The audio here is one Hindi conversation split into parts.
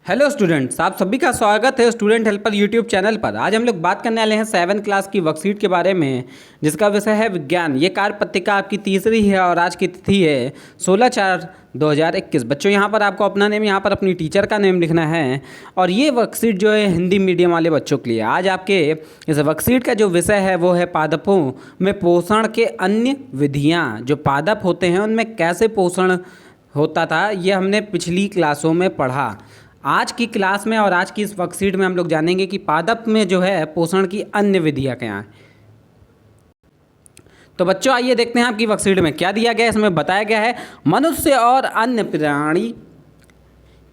हेलो स्टूडेंट्स, आप सभी का स्वागत है स्टूडेंट हेल्पर यूट्यूब चैनल पर। आज हम लोग बात करने वाले हैं 7 क्लास की वर्कशीट के बारे में, जिसका विषय है विज्ञान। ये कार्य पत्रिका आपकी तीसरी है और आज की तिथि है 16/4/2021। बच्चों, यहाँ पर आपको अपना नेम, यहाँ पर अपनी टीचर का नेम लिखना है। और ये वर्कशीट जो है हिंदी मीडियम वाले बच्चों के लिए। आज आपके इस वर्कशीट का जो विषय है वो है पादपों में पोषण के अन्य विधियाँ। जो पादप होते हैं उनमें कैसे पोषण होता था, ये हमने पिछली क्लासों में पढ़ा। आज की क्लास में और आज की इस वर्कशीट में हम लोग जानेंगे कि पादप में जो है पोषण की अन्य विधियाँ क्या हैं। तो बच्चों, आइए देखते हैं आपकी वर्कशीट में क्या दिया गया है। इसमें बताया गया है मनुष्य और अन्य प्राणी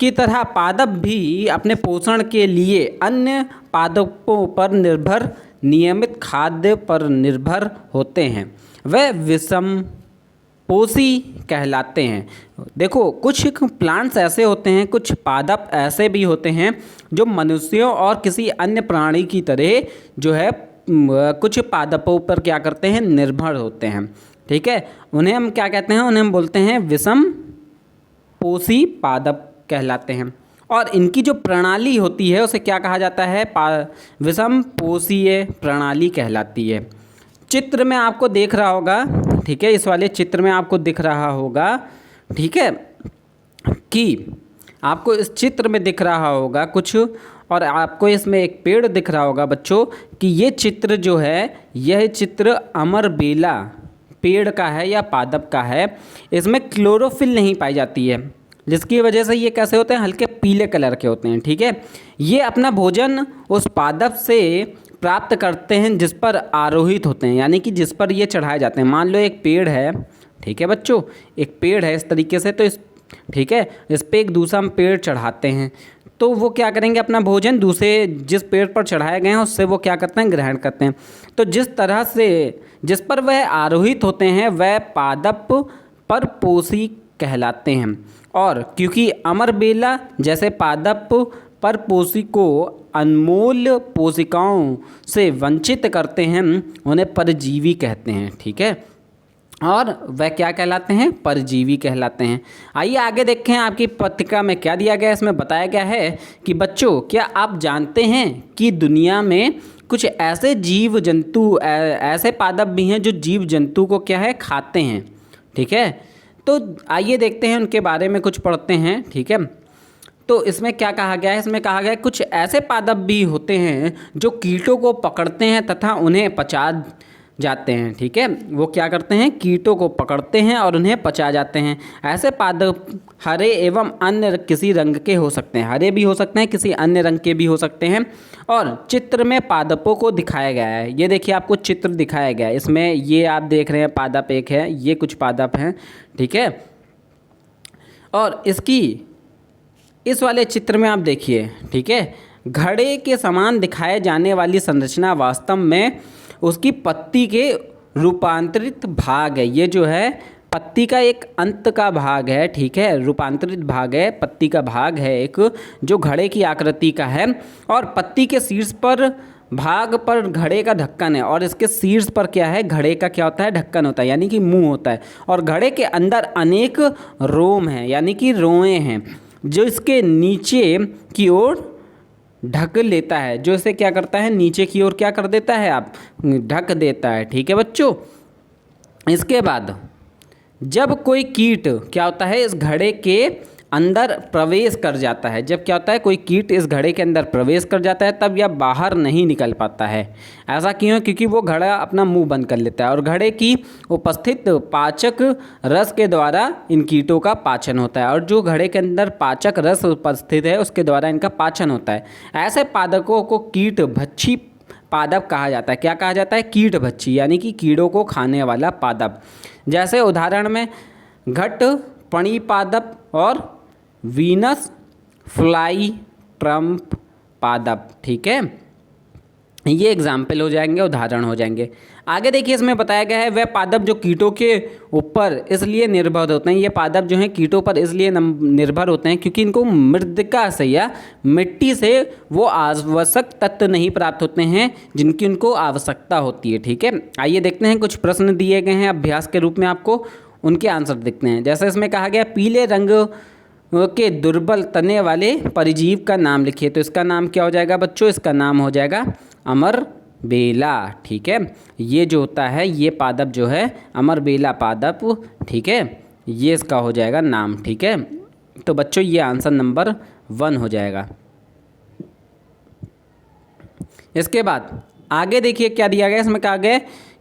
की तरह पादप भी अपने पोषण के लिए अन्य पादपों पर निर्भर नियमित खाद्य पर निर्भर होते हैं। वे विषम पोषी कहलाते हैं। देखो, कुछ प्लांट्स ऐसे होते हैं, कुछ पादप ऐसे भी होते हैं जो मनुष्यों और किसी अन्य प्राणी की तरह जो है कुछ पादपों पर क्या करते हैं, निर्भर होते हैं। ठीक है, उन्हें हम क्या कहते हैं, उन्हें हम बोलते हैं विषम पोषी पादप कहलाते हैं। और इनकी जो प्रणाली होती है उसे क्या कहा जाता है, विषम पोषीय प्रणाली कहलाती है। चित्र में आपको देख रहा होगा, ठीक है, इस वाले चित्र में आपको दिख रहा होगा, ठीक है, कि आपको इस चित्र में दिख रहा होगा कुछ, और आपको इसमें एक पेड़ दिख रहा होगा बच्चों, कि ये चित्र जो है, यह चित्र अमरबेला पेड़ का है या पादप का है। इसमें क्लोरोफिल नहीं पाई जाती है, जिसकी वजह से ये कैसे होते हैं, हल्के पीले कलर के होते हैं। ठीक है, ये अपना भोजन उस पादप से प्राप्त करते हैं जिस पर आरोहित होते हैं, यानी कि जिस पर ये चढ़ाए जाते हैं। मान लो एक पेड़ है, ठीक है बच्चों, एक पेड़ है इस तरीके से, तो ठीक है, इस पे एक दूसरा हम पेड़ चढ़ाते हैं, तो वो क्या करेंगे, अपना भोजन दूसरे जिस पेड़ पर चढ़ाए गए हैं उससे वो क्या करते हैं, ग्रहण करते हैं। तो जिस तरह से जिस पर वह आरोहित होते हैं वह पादप पर पोषी कहलाते हैं। और क्योंकि अमरबेला जैसे पादप पर पोषी को अनमोल पोषिकाओं से वंचित करते हैं, उन्हें परजीवी कहते हैं। ठीक है, और वह क्या कहलाते हैं, परजीवी कहलाते हैं। आइए आगे देखें आपकी पत्रिका में क्या दिया गया है। इसमें बताया गया है कि बच्चों, क्या आप जानते हैं कि दुनिया में कुछ ऐसे जीव जंतु, ऐसे पादप भी हैं जो जीव जंतु को क्या है, खाते हैं। ठीक है, तो आइए देखते हैं उनके बारे में कुछ पढ़ते हैं। ठीक है, तो इसमें क्या कहा गया है, इसमें कहा गया है कुछ ऐसे पादप भी होते हैं जो कीटों को पकड़ते हैं तथा उन्हें पचा जाते हैं। ठीक है, वो क्या करते हैं, कीटों को पकड़ते हैं और उन्हें पचा जाते हैं। ऐसे पादप हरे एवं अन्य किसी रंग के हो सकते हैं, हरे भी हो सकते हैं, किसी अन्य रंग के भी हो सकते हैं। और चित्र में पादपों को दिखाया गया है। ये देखिए, आपको चित्र दिखाया गया है। इसमें ये आप देख रहे हैं पादप एक है, ये कुछ पादप हैं। ठीक है, और इस वाले चित्र में आप देखिए, ठीक है, घड़े के समान दिखाए जाने वाली संरचना वास्तव में उसकी पत्ती के रूपांतरित भाग है। ये जो है पत्ती का एक अंत का भाग है। ठीक है, रूपांतरित भाग है, पत्ती का भाग है एक, जो घड़े की आकृति का है। और पत्ती के शीर्ष पर भाग पर घड़े का ढक्कन है, और इसके शीर्ष पर क्या है, घड़े का क्या होता है, ढक्कन होता है, यानी कि मुंह होता है। और घड़े के अंदर अनेक रोम हैं, यानी कि रोएं हैं, जो इसके नीचे की ओर ढक लेता है, जो इसे क्या करता है, नीचे की ओर क्या कर देता है, आप ढक देता है। ठीक है बच्चों, इसके बाद जब कोई कीट क्या होता है, इस घड़े के अंदर प्रवेश कर जाता है, जब क्या होता है, कोई कीट इस घड़े के अंदर प्रवेश कर जाता है, तब यह बाहर नहीं निकल पाता है। ऐसा क्यों, क्योंकि वो घड़ा अपना मुंह बंद कर लेता है, और घड़े की उपस्थित पाचक रस के द्वारा इन कीटों का पाचन होता है। और जो घड़े के अंदर पाचक रस उपस्थित है उसके द्वारा इनका पाचन होता है। ऐसे पादपों को कीट भक्षी पादप कहा जाता है। क्या कहा जाता है, कीट भक्षी, यानी कि कीड़ों को खाने वाला पादप। जैसे उदाहरण में घट पणी पादप और वीनस फ्लाई ट्रम्प पादप। ठीक है, ये एग्जाम्पल हो जाएंगे, उदाहरण हो जाएंगे। आगे देखिए, इसमें बताया गया है वह पादप जो कीटों के ऊपर इसलिए निर्भर होते हैं। ये पादप जो हैं कीटों पर इसलिए निर्भर होते हैं क्योंकि इनको मृदिका से या मिट्टी से वो आवश्यक तत्व नहीं प्राप्त होते हैं जिनकी उनको आवश्यकता होती है। ठीक है, आइए देखते हैं, कुछ प्रश्न दिए गए हैं अभ्यास के रूप में, आपको उनके आंसर देखते हैं। जैसे इसमें कहा गया पीले रंग के दुर्बल तने वाले परिजीव का नाम लिखिए। तो इसका नाम क्या हो जाएगा बच्चों? इसका नाम हो जाएगा अमरबेला। ठीक है, ये जो होता है ये पादप जो है अमरबेला पादप, ठीक है, ये इसका हो जाएगा नाम। ठीक है, तो बच्चों ये आंसर नंबर 1 हो जाएगा। इसके बाद आगे देखिए क्या दिया गया, इसमें कहा गया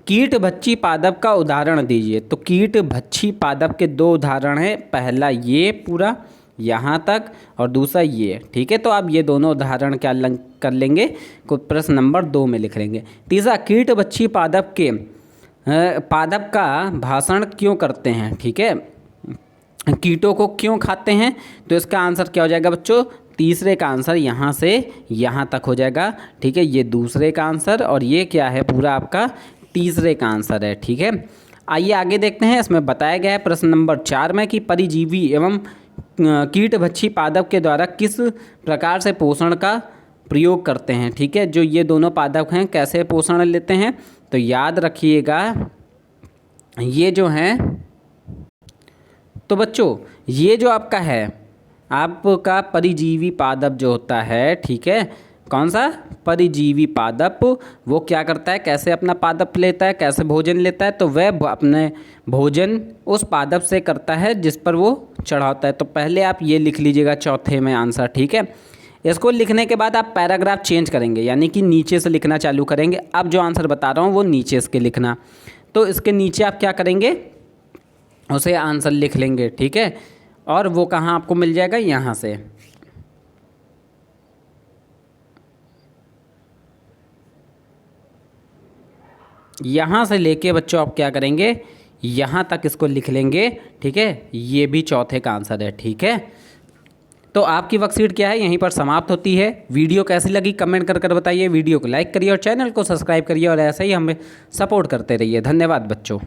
कीट भक्षी पादप का उदाहरण दीजिए। तो कीट भक्षी पादप के 2 उदाहरण हैं, पहला ये पूरा यहाँ तक और दूसरा ये। ठीक है, तो आप ये दोनों उदाहरण क्या कर लेंगे, कुछ प्रश्न नंबर 2 में लिख लेंगे। तीसरा, कीट भक्षी पादप के पादप का भाषण क्यों करते हैं? ठीक है, कीटों को क्यों खाते हैं? तो इसका आंसर क्या हो जाएगा बच्चों? तीसरे का आंसर यहाँ से यहाँ तक हो जाएगा। ठीक है, ये दूसरे का आंसर और ये क्या है पूरा आपका तीसरे का आंसर है। ठीक है, आइए आगे देखते हैं। इसमें बताया गया है प्रश्न नंबर 4 में कि परिजीवी एवं कीटभक्षी पादप के द्वारा किस प्रकार से पोषण का प्रयोग करते हैं। ठीक है, जो ये दोनों पादप हैं कैसे पोषण लेते हैं, तो याद रखिएगा ये जो हैं, तो बच्चों ये जो आपका है आपका परिजीवी पादप जो होता है, ठीक है, कौन सा? परिजीवी पादप, वो क्या करता है, कैसे अपना पादप लेता है, कैसे भोजन लेता है? तो वह अपने भोजन उस पादप से करता है जिस पर वो चढ़ा होता है। तो पहले आप ये लिख लीजिएगा चौथे में आंसर। ठीक है, इसको लिखने के बाद आप पैराग्राफ चेंज करेंगे, यानी कि नीचे से लिखना चालू करेंगे। अब जो आंसर बता रहा हूँ वो नीचे से लिखना। तो इसके नीचे आप क्या करेंगे, उसे आंसर लिख लेंगे। ठीक है, और वो कहाँ आपको मिल जाएगा, यहाँ से। यहाँ से लेके बच्चों आप क्या करेंगे, यहाँ तक इसको लिख लेंगे। ठीक है, ये भी चौथे का आंसर है। ठीक है, तो आपकी वर्कशीट क्या है यहीं पर समाप्त होती है। वीडियो कैसी लगी कमेंट कर बताइए, वीडियो को लाइक करिए और चैनल को सब्सक्राइब करिए और ऐसे ही हमें सपोर्ट करते रहिए। धन्यवाद बच्चों।